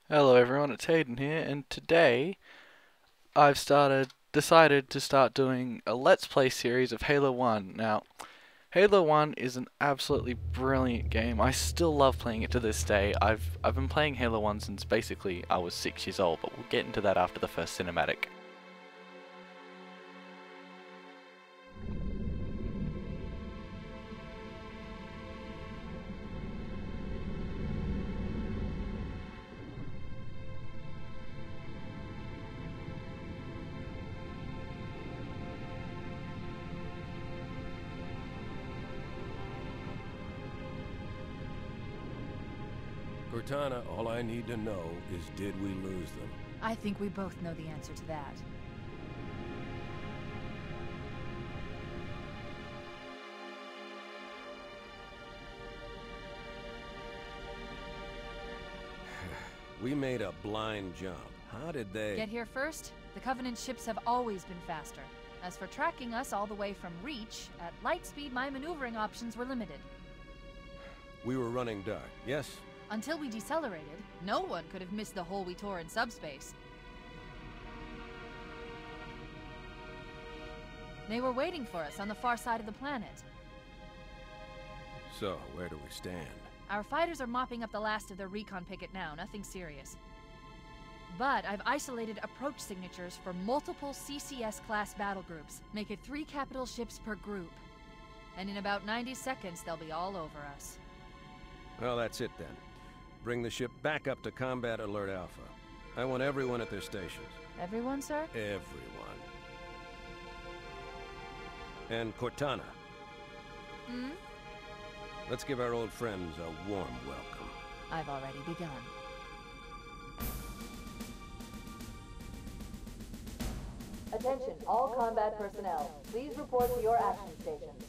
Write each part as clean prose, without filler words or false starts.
Hello everyone, it's Hayden here, and today decided to start doing a Let's Play series of Halo 1. Now, Halo 1 is an absolutely brilliant game. I still love playing it to this day. I've been playing Halo 1 since basically I was 6 years old, but we'll get into that after the first cinematic. Cortana, all I need to know is did we lose them? I think we both know the answer to that. We made a blind jump. How did they... Get here first? The Covenant ships have always been faster. As for tracking us all the way from Reach, at light speed my maneuvering options were limited. We were running dark, yes? Until we decelerated, no one could have missed the hole we tore in subspace. They were waiting for us on the far side of the planet. So, where do we stand? Our fighters are mopping up the last of their recon picket now, nothing serious. But I've isolated approach signatures for multiple CCS-class battle groups. Make it 3 capital ships per group. And in about 90 seconds, they'll be all over us. Well, that's it then. Bring the ship back up to Combat Alert Alpha. I want everyone at their stations. Everyone, sir? Everyone. And Cortana. Hmm? Let's give our old friends a warm welcome. I've already begun. Attention, all combat personnel. Please report to your action stations.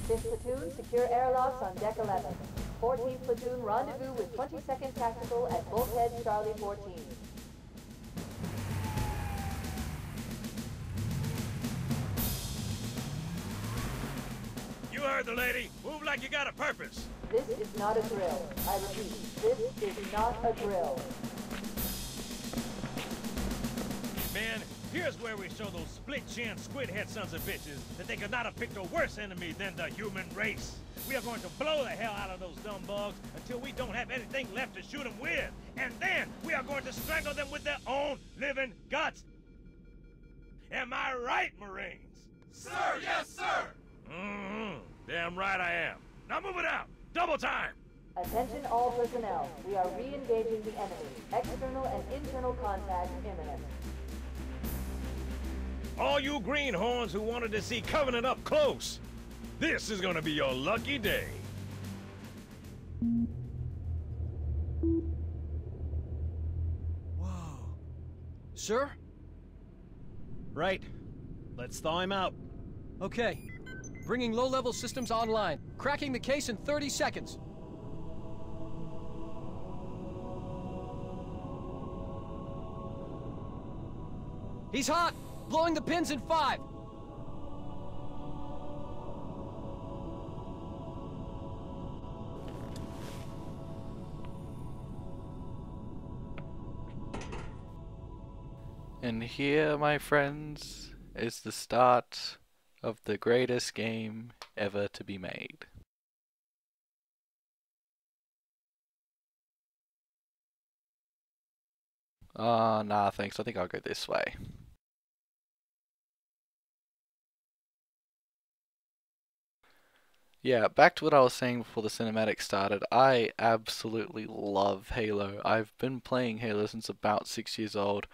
Fifth platoon, secure airlocks on deck 11. 14th platoon, rendezvous with 22nd Tactical at Bulkhead Charlie 14. You heard the lady. Move like you got a purpose. This is not a drill. I repeat, this is not a drill. Man, here's where we show those split-chin, squid-head sons of bitches that they could not have picked a worse enemy than the human race. We are going to blow the hell out of those dumb bugs until we don't have anything left to shoot them with. And then we are going to strangle them with their own living guts. Am I right, Marines? Sir, yes, sir! Mm-hmm. Damn right I am. Now move it out. Double time. Attention all personnel. We are re-engaging the enemy. External and internal contact imminent. All you greenhorns who wanted to see Covenant up close, this is gonna be your lucky day. Whoa. Sir? Right. Let's thaw him out. Okay. Bringing low-level systems online. Cracking the case in 30 seconds. He's hot! Blowing the pins in 5! And here, my friends, is the start of the greatest game ever to be made. Nah, thanks. I think I'll go this way. Yeah, back to what I was saying before the cinematic started. I absolutely love Halo. I've been playing Halo since about 6 years old.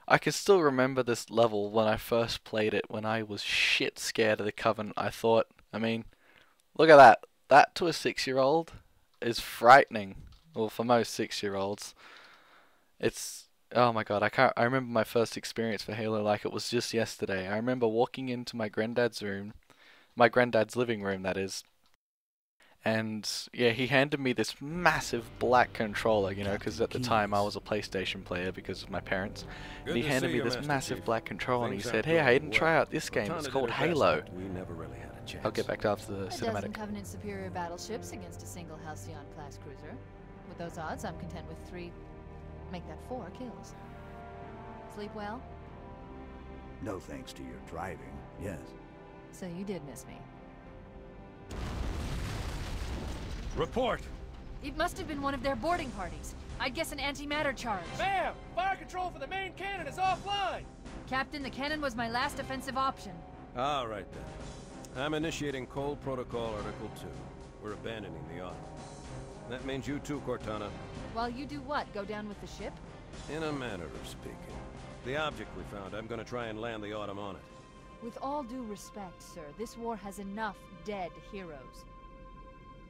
I can still remember this level when I first played it, when I was shit scared of the Covenant. I mean, look at that. That to a 6-year-old is frightening. Well, for most 6-year-olds. Oh my god, I remember my first experience for Halo like it was just yesterday. I remember walking into my granddad's room, my granddad's living room that is, And yeah, he handed me this massive black controller, you know, because at the time I was a PlayStation player because of my parents. And he handed me this massive black controller and he said, "Hey, Hayden, try out this game. It's called Halo." We never really had a chance. I'll get back to after the A dozen cinematic. Covenant superior battleships against a single Halcyon-class cruiser. With those odds, I'm content with 3, make that 4 kills. Sleep well? No thanks to your driving, yes. So you did miss me. Report! It must have been one of their boarding parties. I'd guess an antimatter charge. Ma'am! Fire control for the main cannon is offline! Captain, the cannon was my last offensive option. All right, then. I'm initiating Cole Protocol Article 2. We're abandoning the Autumn. That means you too, Cortana. While you do what? Go down with the ship? In a manner of speaking. The object we found, I'm gonna try and land the Autumn on it. With all due respect, sir, this war has enough dead heroes.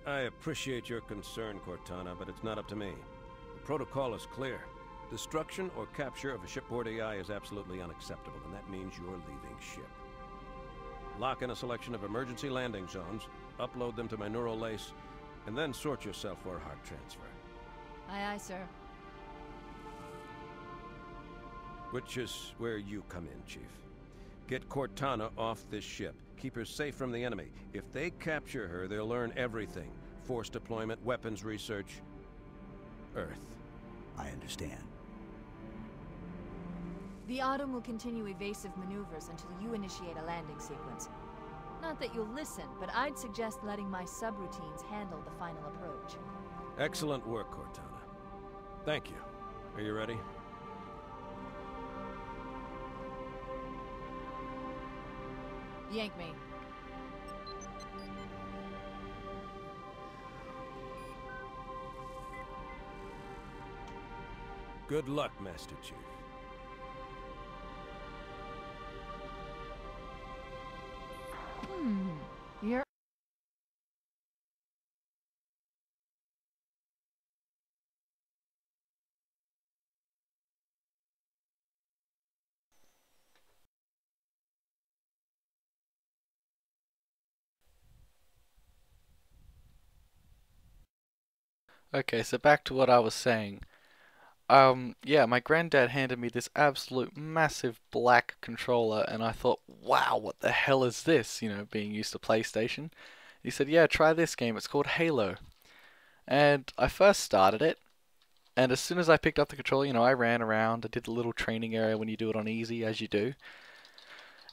I appreciate your concern, Cortana, but it's not up to me. The protocol is clear. Destruction or capture of a shipboard AI is absolutely unacceptable, and that means you're leaving ship. Lock in a selection of emergency landing zones, upload them to my neural lace, and then sort yourself for a heart transfer. Aye, aye, sir. Which is where you come in, Chief. Get Cortana off this ship. Keep her safe from the enemy. If they capture her, they'll learn everything. Force deployment, weapons research, Earth. I understand. The Autumn will continue evasive maneuvers until you initiate a landing sequence. Not that you'll listen, but I'd suggest letting my subroutines handle the final approach. Excellent work, Cortana. Thank you. Are you ready? Yank me. Good luck, Master Chief. You're... Okay, so back to what I was saying. Yeah, my granddad handed me this absolute massive black controller, and I thought, wow, what the hell is this? You know, being used to PlayStation. He said, yeah, try this game, it's called Halo. And I first started it, and as soon as I picked up the controller, you know, I ran around, I did the little training area when you do it on easy, as you do.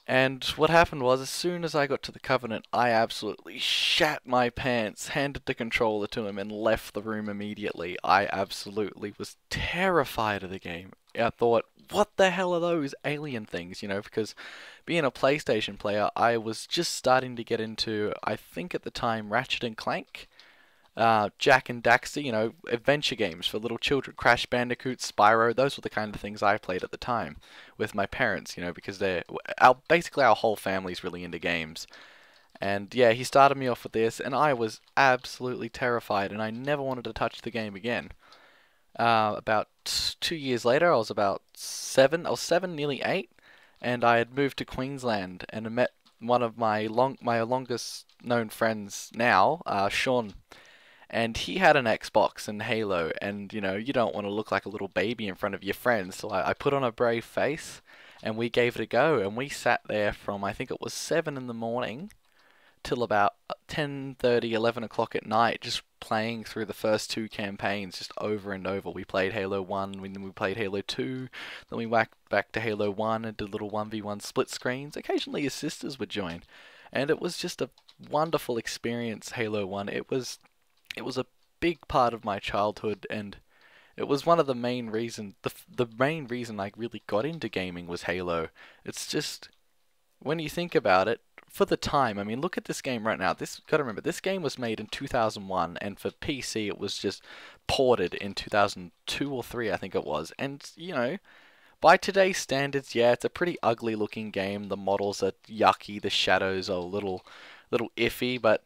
And what happened was, as soon as I got to the Covenant, I absolutely shat my pants, handed the controller to him, and left the room immediately. I absolutely was terrified of the game. I thought, what the hell are those alien things, you know, because being a PlayStation player, I was just starting to get into, I think at the time, Ratchet and Clank, Jak and Daxter, you know, adventure games for little children, Crash Bandicoot, Spyro, those were the kind of things I played at the time with my parents, you know, because basically our whole family's really into games. And yeah, he started me off with this, and I was absolutely terrified, and I never wanted to touch the game again. About 2 years later, I was about 7, nearly 8, and I had moved to Queensland, and I met one of my longest known friends now, Sean. And he had an Xbox and Halo, and you know, you don't want to look like a little baby in front of your friends, so I put on a brave face, and we gave it a go, and we sat there from, I think it was 7 in the morning, till about 10:30, 11 o'clock at night, just playing through the first 2 campaigns, just over and over. We played Halo 1, then we played Halo 2, then we went back to Halo 1 and did little 1v1 split screens. Occasionally your sisters would join, and it was just a wonderful experience, Halo 1. It was a big part of my childhood, and it was one of the main reasons, the main reason I really got into gaming was Halo. It's just, when you think about it, for the time, I mean, look at this game right now. Gotta remember, this game was made in 2001, and for PC it was just ported in 2002 or 3, I think it was. And, you know, by today's standards, yeah, it's a pretty ugly looking game. The models are yucky, the shadows are a little iffy, but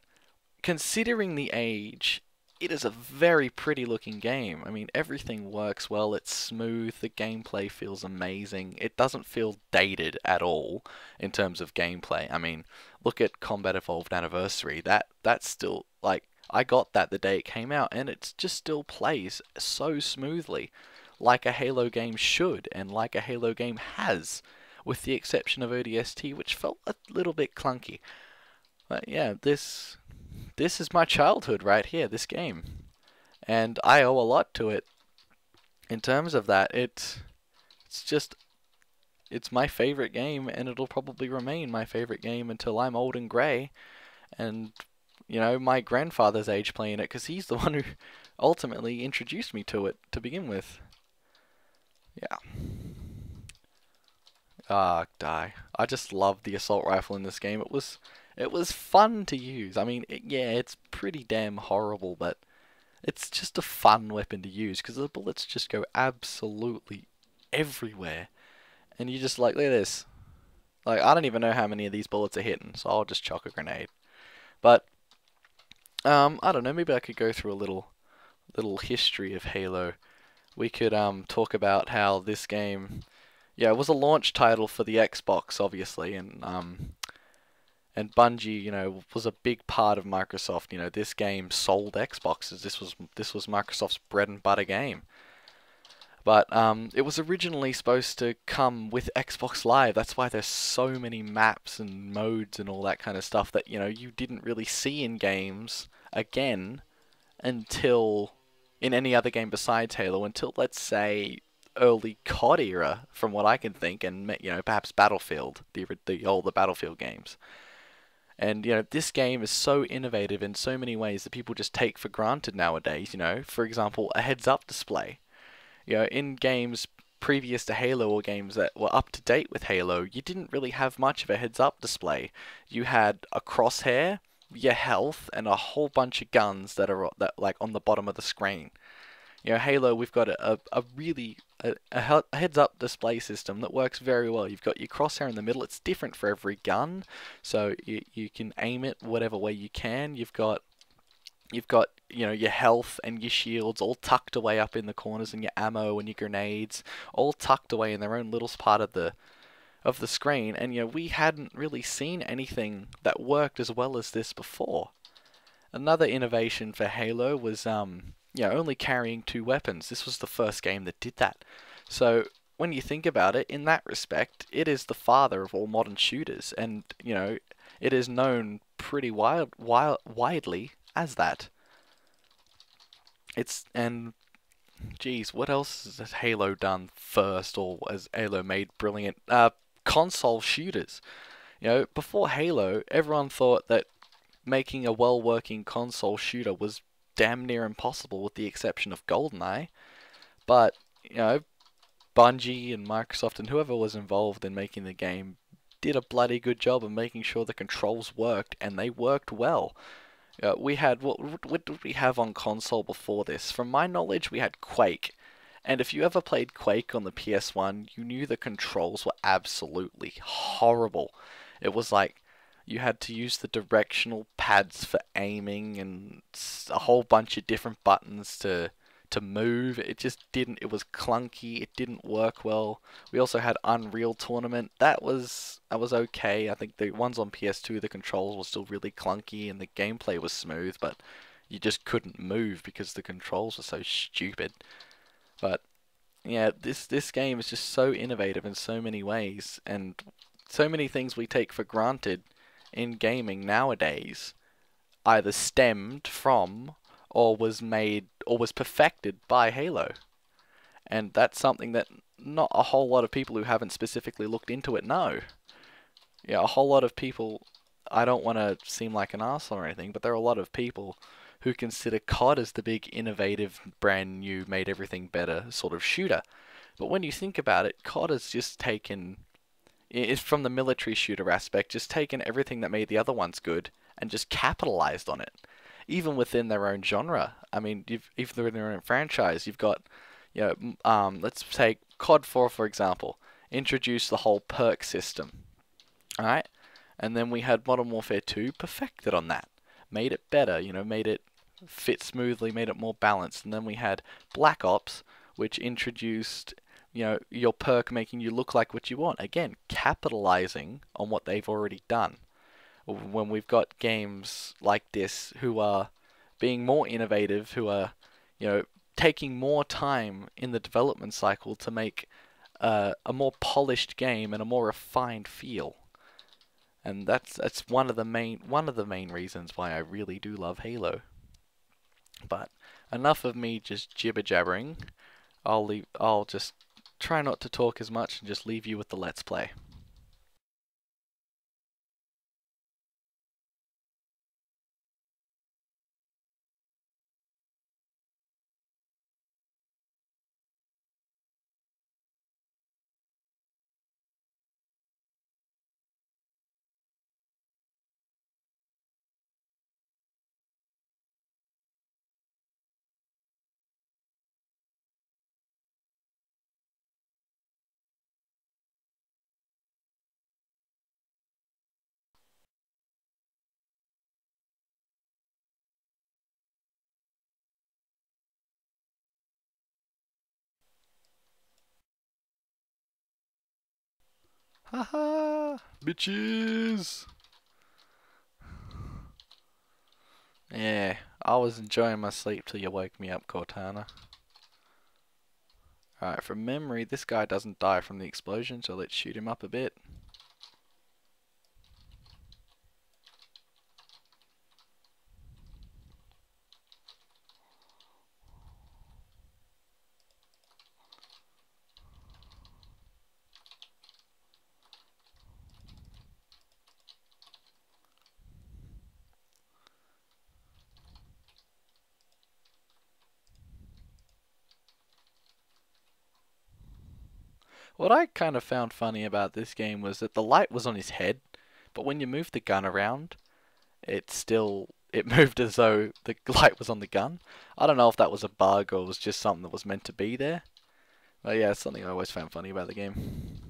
considering the age, it is a very pretty looking game. I mean, everything works well, it's smooth, the gameplay feels amazing. It doesn't feel dated at all in terms of gameplay. I mean, look at Combat Evolved Anniversary. That's still, like, I got that the day it came out, and it just still plays so smoothly, like a Halo game should, and like a Halo game has, with the exception of ODST, which felt a little bit clunky. But yeah, this is my childhood right here, this game, and I owe a lot to it. In terms of that, it's my favorite game, and it'll probably remain my favorite game until I'm old and grey, and you know, my grandfather's age playing it, because he's the one who ultimately introduced me to it to begin with. Yeah. Die. I just loved the assault rifle in this game. It was fun to use. I mean, yeah, it's pretty damn horrible, but it's just a fun weapon to use, because the bullets just go absolutely everywhere. And you just like, look at this. Like, I don't even know how many of these bullets are hitting, so I'll just chuck a grenade. But I don't know, maybe I could go through a little history of Halo. We could talk about how this game, yeah, it was a launch title for the Xbox, obviously, and Bungie, you know, was a big part of Microsoft. You know, this game sold Xboxes. This was Microsoft's bread and butter game. But it was originally supposed to come with Xbox Live. That's why there's so many maps and modes and all that kind of stuff that, you know, you didn't really see in games again until, in any other game besides Halo, until, let's say, early COD era, from what I can think, and, you know, perhaps Battlefield, the older Battlefield games. And, you know, this game is so innovative in so many ways that people just take for granted nowadays, you know. For example, a heads-up display. You know, in games previous to Halo, or games that were up to date with Halo, you didn't really have much of a heads-up display. You had a crosshair, your health, and a whole bunch of guns that are like on the bottom of the screen. You know, Halo, we've got a heads-up display system that works very well. You've got your crosshair in the middle. It's different for every gun, so you can aim it whatever way you can. You've got, you know, your health and your shields all tucked away up in the corners, and your ammo and your grenades all tucked away in their own little part of the screen. And, you know, we hadn't really seen anything that worked as well as this before. Another innovation for Halo was you know, only carrying 2 weapons. This was the first game that did that. So when you think about it, in that respect, it is the father of all modern shooters, and, you know, it is known pretty widely as that. And geez, what else has Halo done first, or has Halo made brilliant? Console shooters. You know, before Halo, everyone thought that making a well-working console shooter was damn near impossible, with the exception of GoldenEye. But, you know, Bungie and Microsoft and whoever was involved in making the game did a bloody good job of making sure the controls worked, and they worked well. We had, what did we have on console before this? From my knowledge, we had Quake. And if you ever played Quake on the PS1, you knew the controls were absolutely horrible. It was like, you had to use the directional pads for aiming, and a whole bunch of different buttons to move. It just didn't, it was clunky, it didn't work well. We also had Unreal Tournament. That was okay. I think the ones on PS2, the controls were still really clunky and the gameplay was smooth, but you just couldn't move because the controls were so stupid. But yeah, this game is just so innovative in so many ways, and so many things we take for granted in gaming nowadays either stemmed from, or was made, or was perfected by Halo. And that's something that not a whole lot of people who haven't specifically looked into it know. Yeah, a whole lot of people, I don't want to seem like an arsehole or anything, but there are a lot of people who consider COD as the big innovative, brand new, made everything better sort of shooter. But when you think about it, COD has just taken, it's from the military shooter aspect, just taken everything that made the other ones good and just capitalized on it. Even within their own genre. I mean, even within their own franchise, you've got, you know, let's take COD 4 for example, introduced the whole perk system, alright? And then we had Modern Warfare 2 perfected on that, made it better, you know, made it fit smoothly, made it more balanced. And then we had Black Ops, which introduced, you know, your perk making you look like what you want. Again, capitalizing on what they've already done. When we've got games like this who are being more innovative, who are, you know, taking more time in the development cycle to make a more polished game and a more refined feel. And that's one of the main reasons why I really do love Halo. But enough of me just jibber jabbering. I'll just try not to talk as much and just leave you with the Let's Play. Haha, bitches! Yeah, I was enjoying my sleep till you woke me up, Cortana. Alright, from memory, this guy doesn't die from the explosion, so let's shoot him up a bit. What I kind of found funny about this game was that the light was on his head, but when you moved the gun around, it moved as though the light was on the gun. I don't know if that was a bug or was just something that was meant to be there. But yeah, it's something I always found funny about the game.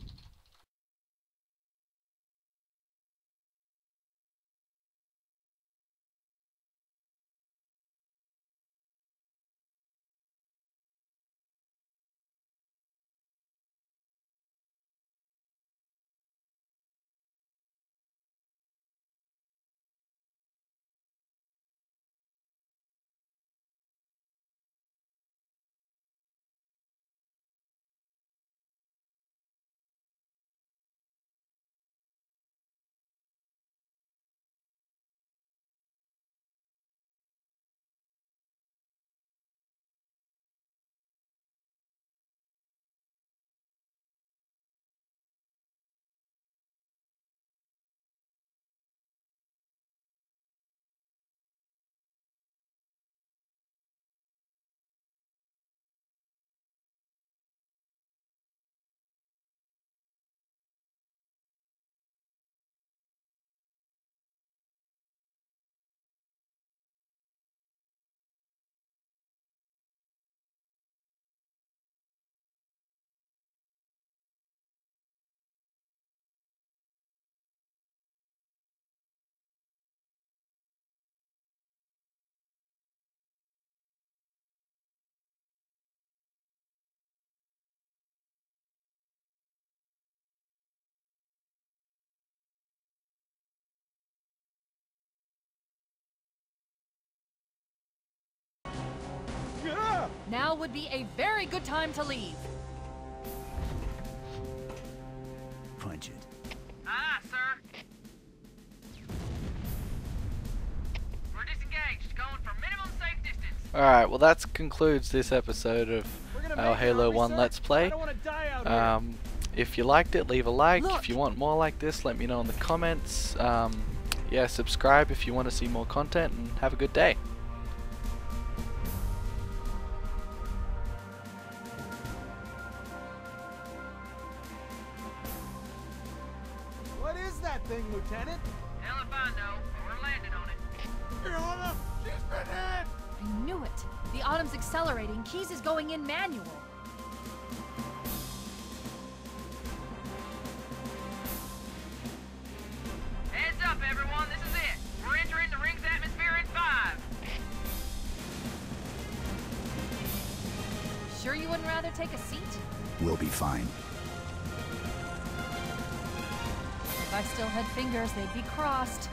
Now would be a very good time to leave. Punch it. Ah, sir. We're disengaged, going for minimum safe distance. Alright, well that concludes this episode of our Halo 1 Let's Play. If you liked it, leave a like. Look. If you want more like this, let me know in the comments. Yeah, subscribe if you want to see more content, and have a good day. What is that thing, Lieutenant? Hell if I know, but we're landing on it. Your Honor, she's been hit! I knew it. The Autumn's accelerating. Keys is going in manual. Heads up, everyone, this is it. We're entering the ring's atmosphere in 5. Sure you wouldn't rather take a seat? We'll be fine. If I still had fingers, they'd be crossed.